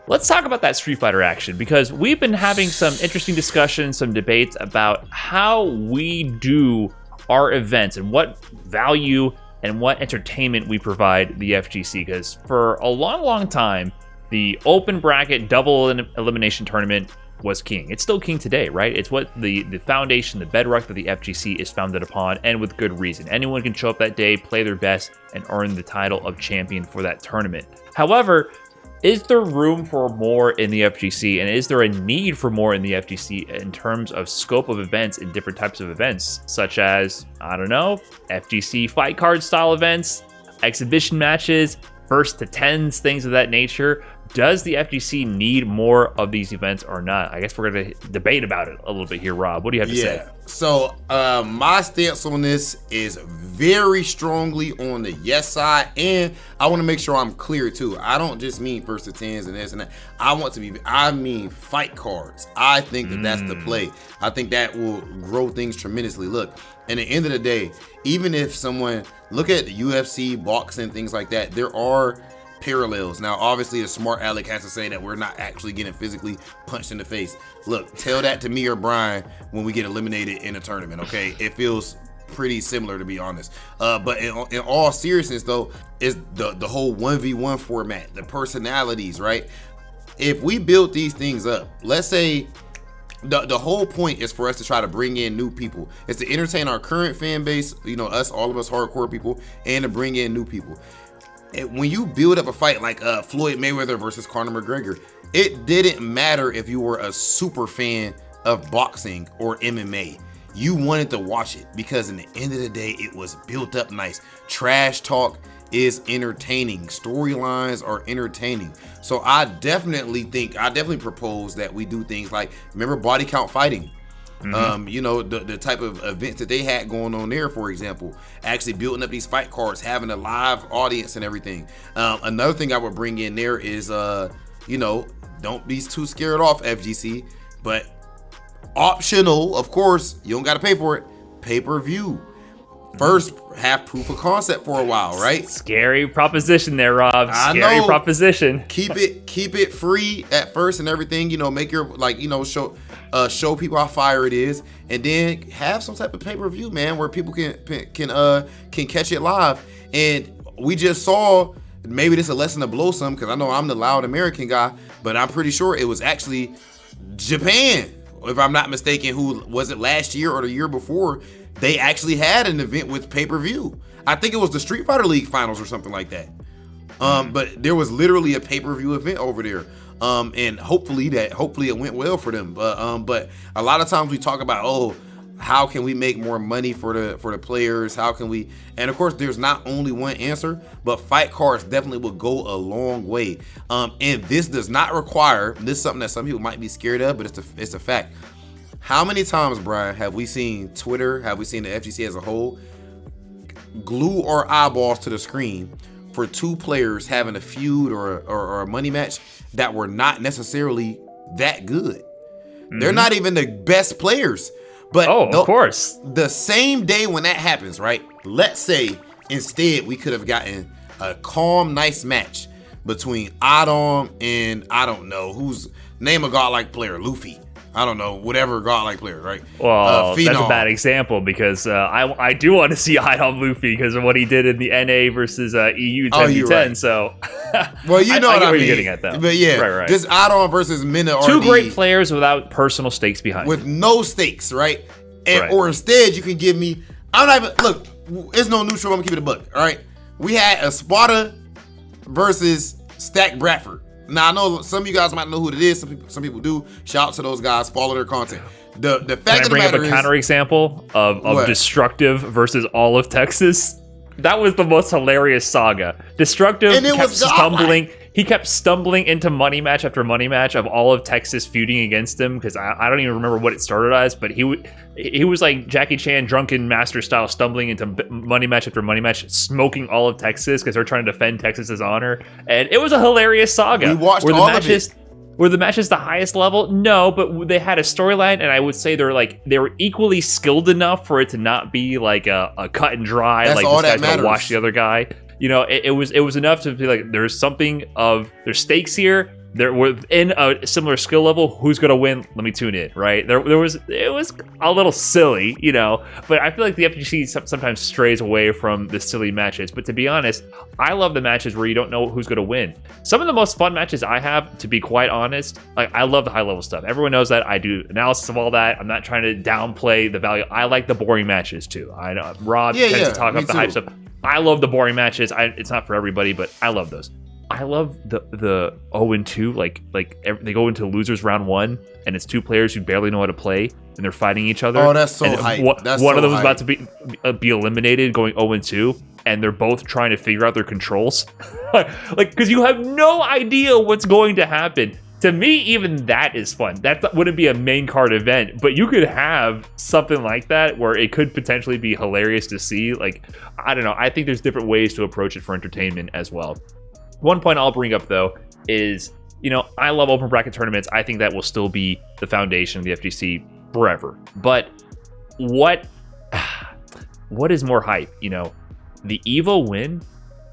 let's talk about that Street Fighter action, because we've been having some interesting discussions, some debates about how we do our events and what value and what entertainment we provide the FGC. Because for a long time, the open bracket double elimination tournament was king. It's still king today, right? It's what the foundation, the bedrock that the FGC is founded upon, and with good reason. Anyone can show up that day, play their best, and earn the title of champion for that tournament. However, is there room for more in the FGC, and is there a need for more in the FGC in terms of scope of events and different types of events, such as, I don't know, FGC fight card style events, exhibition matches, first to tens, things of that nature? Does the FGC need more of these events or not? I guess we're going to debate about it a little bit here, Rob. What do you have to say? So my stance on this is very strongly on the yes side, and I want to make sure I'm clear too. I don't just mean first to tens and this and that. I mean fight cards. I think that's the play. I think that will grow things tremendously. Look, at the end of the day, even if someone look at the UFC, boxing, things like that, there are parallels. Now, obviously, the smart aleck has to say that we're not actually getting physically punched in the face. Look, tell that to me or Brian when we get eliminated in a tournament, okay? It feels pretty similar, to be honest. But in all seriousness, though, is the whole 1v1 format, the personalities, right? If we build these things up, let's say the whole point is for us to try to bring in new people. It's to entertain our current fan base, all of us hardcore people, and to bring in new people. When you build up a fight like Floyd Mayweather versus Conor McGregor, it didn't matter if you were a super fan of boxing or MMA. You wanted to watch it because in the end of the day, it was built up nice. Trash talk is entertaining. Storylines are entertaining. So I definitely propose that we do things like, remember Body Count Fighting? The type of events that they had going on there, for example, actually building up these fight cards, having a live audience and everything. Another thing I would bring in there is, don't be too scared off FGC, but optional, of course, you don't got to pay for it. Pay-per-view. First, have proof of concept for a while, right? Scary proposition there, Rob. Scary proposition. Keep it free at first and everything. Make your show people how fire it is, and then have some type of pay-per-view, man, where people can catch it live. And we just saw, maybe this is a lesson to blow some, because I know I'm the loud American guy, but I'm pretty sure it was actually Japan, if I'm not mistaken, who was it last year or the year before. They actually had an event with pay-per-view. I think it was the Street Fighter League finals or something like that. But there was literally a pay-per-view event over there. And hopefully it went well for them. But a lot of times we talk about, how can we make more money for the players? How can we? And of course, there's not only one answer, but fight cards definitely will go a long way. And this does not require, this is something that some people might be scared of, but it's a fact. How many times, Brian, have we seen Twitter, have we seen the FGC as a whole, glue our eyeballs to the screen for two players having a feud or a money match that were not necessarily that good? They're not even the best players. But of course. The same day when that happens, right? Let's say instead we could have gotten a calm, nice match between Adam and, I don't know, name a godlike player, Luffy. I don't know, whatever godlike player, right? Well, that's a bad example, because I do want to see Adam Luffy because of what he did in the NA versus EU 10v10. Right. So, well, you know I what I mean. You're getting at, though. But yeah, right. Just Adam versus Mina. Two great players without personal stakes behind. With no stakes, right? Or instead, you can give me. I'm not even look. It's no neutral. I'm gonna keep it a buck. All right. We had Espada versus Stack Bradford. Now I know some of you guys might know who it is. Some people do. Shout out to those guys. Follow their content. The fact of the matter is, a counterexample of Destructive versus all of Texas. That was the most hilarious saga. Destructive kept stumbling. He kept stumbling into money match after money match of all of Texas feuding against him, because I don't even remember what it started as, but he was like Jackie Chan drunken master style, stumbling into money match after money match, smoking all of Texas because they're trying to defend Texas's honor. And it was a hilarious saga. We watched all of it. Were the matches the highest level? No, but they had a storyline, and I would say they were equally skilled enough for it to not be like a cut and dry. That's like all this that guy's gonna matters. Wash the other guy. It was enough to be like, there's stakes here. they're within a similar skill level. Who's gonna win? Let me tune in, right? It was a little silly, you know, but I feel like the FGC sometimes strays away from the silly matches. But to be honest, I love the matches where you don't know who's gonna win. Some of the most fun matches I have, to be quite honest, like I love the high level stuff. Everyone knows that. I do analysis of all that. I'm not trying to downplay the value. I like the boring matches too. I know Rob tends to talk about the hype stuff. I love the boring matches. It's not for everybody, but I love those. I love the 0-2, like they go into losers round 1, and it's 2 players who barely know how to play, and they're fighting each other. Oh, that's so hype. One of them is about to be eliminated, going 0-2, and they're both trying to figure out their controls, like because you have no idea what's going to happen. To me, even that is fun. That wouldn't be a main card event, but you could have something like that where it could potentially be hilarious to see. Like, I don't know. I think there's different ways to approach it for entertainment as well. One point I'll bring up, though, is, you know, I love open bracket tournaments. I think that will still be the foundation of the FGC forever. But what is more hype? You know, the Evo win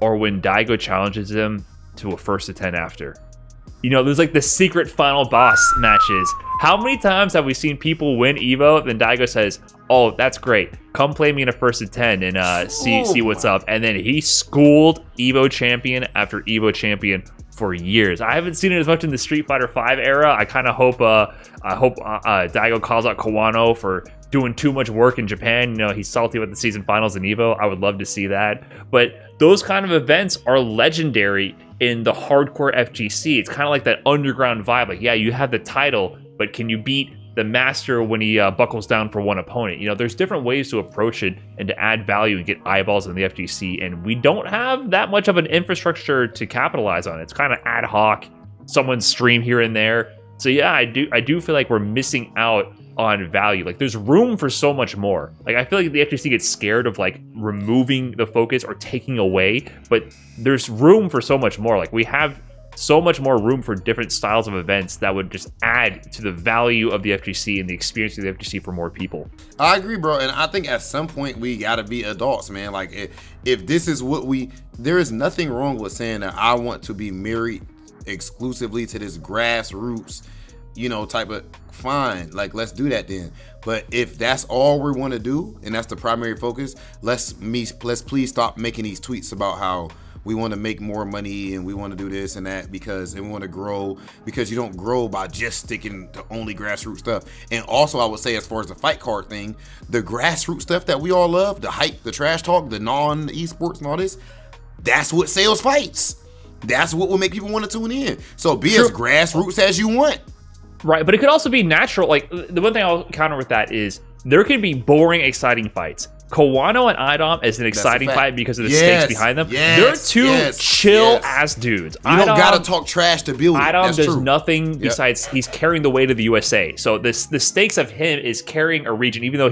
or when Daigo challenges him to a 1st to 10 after? You know, there's like the secret final boss matches. How many times have we seen people win Evo, then Daigo says, "Oh, that's great. Come play me in a 1st to 10 and see what's up." And then he schooled Evo champion after Evo champion for years. I haven't seen it as much in the Street Fighter V era. I kind of hope Daigo calls out Kawano for doing too much work in Japan. You know, he's salty about the season finals in Evo. I would love to see that. But those kind of events are legendary in the hardcore FGC. It's kind of like that underground vibe. Like, yeah, you have the title, but can you beat the master when he buckles down for one opponent? You know, there's different ways to approach it and to add value and get eyeballs in the FGC, and we don't have that much of an infrastructure to capitalize on it. It's kind of ad hoc, someone's stream here and there. So yeah, I do feel like we're missing out on value. Like, there's room for so much more. Like, I feel like the FGC gets scared of like removing the focus or taking away, but there's room for so much more. Like, we have so much more room for different styles of events that would just add to the value of the FGC and the experience of the FGC for more people. I agree, bro. And I think at some point we got to be adults, man. Like, if this is what there is nothing wrong with saying that I want to be married exclusively to this grassroots, you know, type of, fine, like, let's do that then. But if that's all we want to do and that's the primary focus, let's please stop making these tweets about how we want to make more money and we want to do this and that and we want to grow, because you don't grow by just sticking to only grassroots stuff. And also, I would say, as far as the fight card thing, the grassroots stuff that we all love, the hype, the trash talk, the non-esports and all this, that's what sells fights. That's what will make people want to tune in. So be as grassroots as you want. Right, but it could also be natural. Like, the one thing I'll counter with that is there can be boring, exciting fights. Kawano and Idom is an exciting fight because of the stakes behind them. They're two chill-ass dudes. You don't gotta talk trash to build it. Idom does nothing besides he's carrying the weight of the USA. So the stakes of him is carrying a region, even though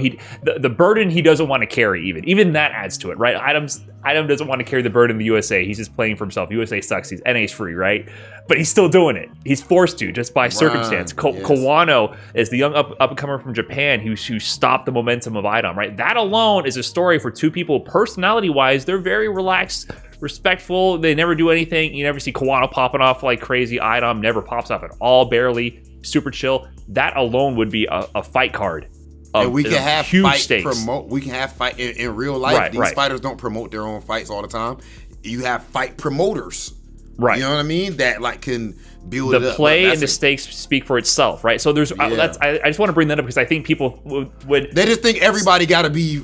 the burden he doesn't want to carry. Even that adds to it, right? Idom doesn't want to carry the burden of the USA. He's just playing for himself. USA sucks. He's NA's free, right? But he's still doing it. He's forced to, just by circumstance. Kawano is the young up-and-comer from Japan who stopped the momentum of Idom, right? That alone is a story for two people. Personality-wise, they're very relaxed, respectful. They never do anything. You never see Kawano popping off like crazy. Idom never pops off at all, barely. Super chill. That alone would be a fight card. And we can have huge fight stakes. We can have fight in real life. These fighters don't promote their own fights all the time. You have fight promoters. Right. You know what I mean? That like can build it up. The play and the stakes speak for itself, right? So there's I just want to bring that up because I think people would they just think everybody got to be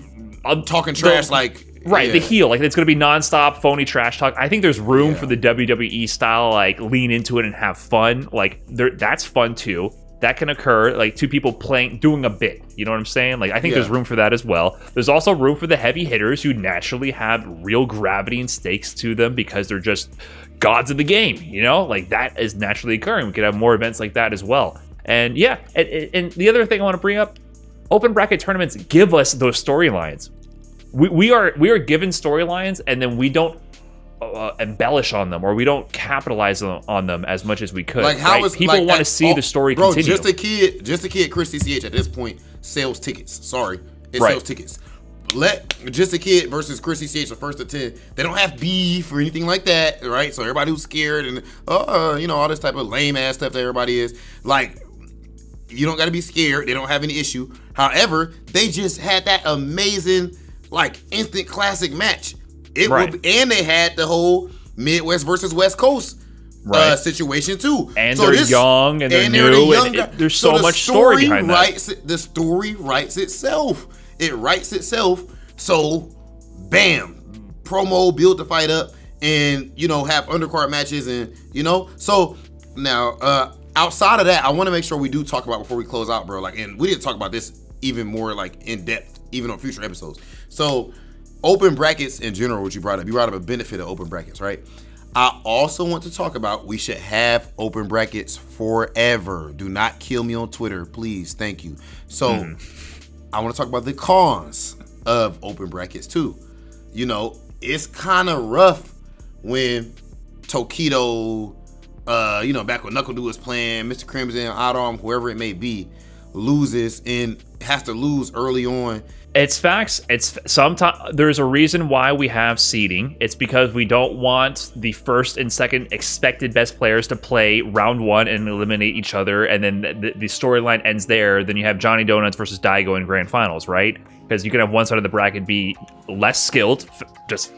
talking trash the heel, like it's going to be nonstop phony trash talk. I think there's room for the WWE style, like lean into it and have fun. Like that's fun too. That can occur, like two people doing a bit. You know what I'm saying? Like I think there's room for that as well. There's also room for the heavy hitters who naturally have real gravity and stakes to them because they're just gods of the game. You know, like that is naturally occurring. We could have more events like that as well. And and the other thing I want to bring up, open bracket tournaments give us those storylines. We are given storylines and then we don't embellish on them or we don't capitalize on them as much as we could. Like how is people want to see the story continue. Just a kid Chris TCH at this point sells tickets. Sorry, it sells tickets. let Just a Kid versus Chrissy CH the first to 10. They don't have beef or anything like that, right? So everybody who's scared and all this type of lame ass stuff that everybody is like, you don't got to be scared. They don't have any issue. However, they just had that amazing like instant classic match. And they had the whole Midwest versus West Coast situation too. And so they're young and they're new. And there's so much story behind that. The story writes itself. It writes itself. So, bam, promo, build the fight up, and have undercard matches, and So now, outside of that, I want to make sure we do talk about before we close out, bro. Like, and we didn't talk about this even more like in depth, even on future episodes. So, open brackets in general, what you brought up a benefit of open brackets, right? I also want to talk about we should have open brackets forever. Do not kill me on Twitter, please. Thank you. So. I want to talk about the cons of open brackets too. It's kind of rough when Tokido, back when Knuckle Dude was playing, Mr. Crimson, Odd Arm, whoever it may be, loses and has to lose early on. It's facts. It's sometimes there's a reason why we have seeding. It's because we don't want the first and second expected best players to play round one and eliminate each other, and then the storyline ends there. Then you have Johnny Donuts versus Daigo in grand finals, right? Because you can have one side of the bracket be less skilled, just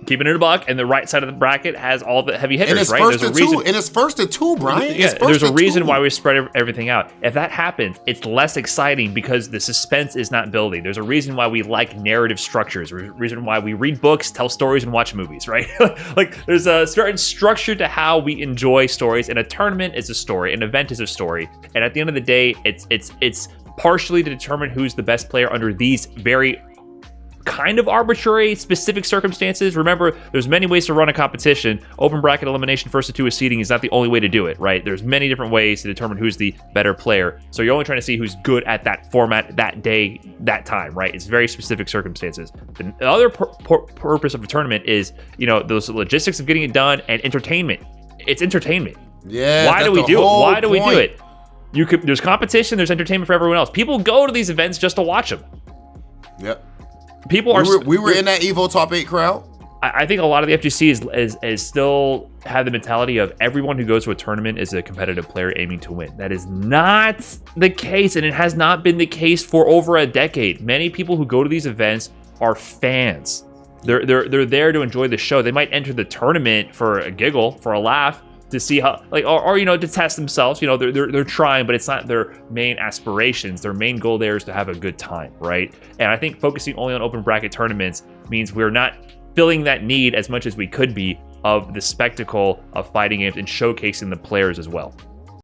keeping it a buck, and the right side of the bracket has all the heavy hitters, right? It's first to two, Brian. Yeah, there's a reason why we spread everything out. If that happens, it's less exciting because the suspense is not building. There's a reason why we like narrative structures. There's a reason why we read books, tell stories, and watch movies, right? Like there's a certain structure to how we enjoy stories, and a tournament is a story, an event is a story, and at the end of the day, it's partially to determine who's the best player under these very kind of arbitrary specific circumstances. Remember, there's many ways to run a competition. Open bracket elimination first to two is seeding is not the only way to do it, right? There's many different ways to determine who's the better player. So you're only trying to see who's good at that format, that day, that time, right? It's very specific circumstances. The other purpose of a tournament is, those logistics of getting it done and entertainment. It's entertainment. Yeah. Why do we do it? Why do we do it? There's competition, there's entertainment for everyone else. People go to these events just to watch them. Yep. We were in that Evo Top 8 crowd. I think a lot of the FGC is still have the mentality of everyone who goes to a tournament is a competitive player aiming to win. That is not the case, and it has not been the case for over a decade. Many people who go to these events are fans. They're there to enjoy the show. They might enter the tournament for a giggle, for a laugh, to see how, or to test themselves. They're trying, but it's not their main aspirations. Their main goal there is to have a good time, right? And I think focusing only on open bracket tournaments means we're not filling that need as much as we could be of the spectacle of fighting games and showcasing the players as well.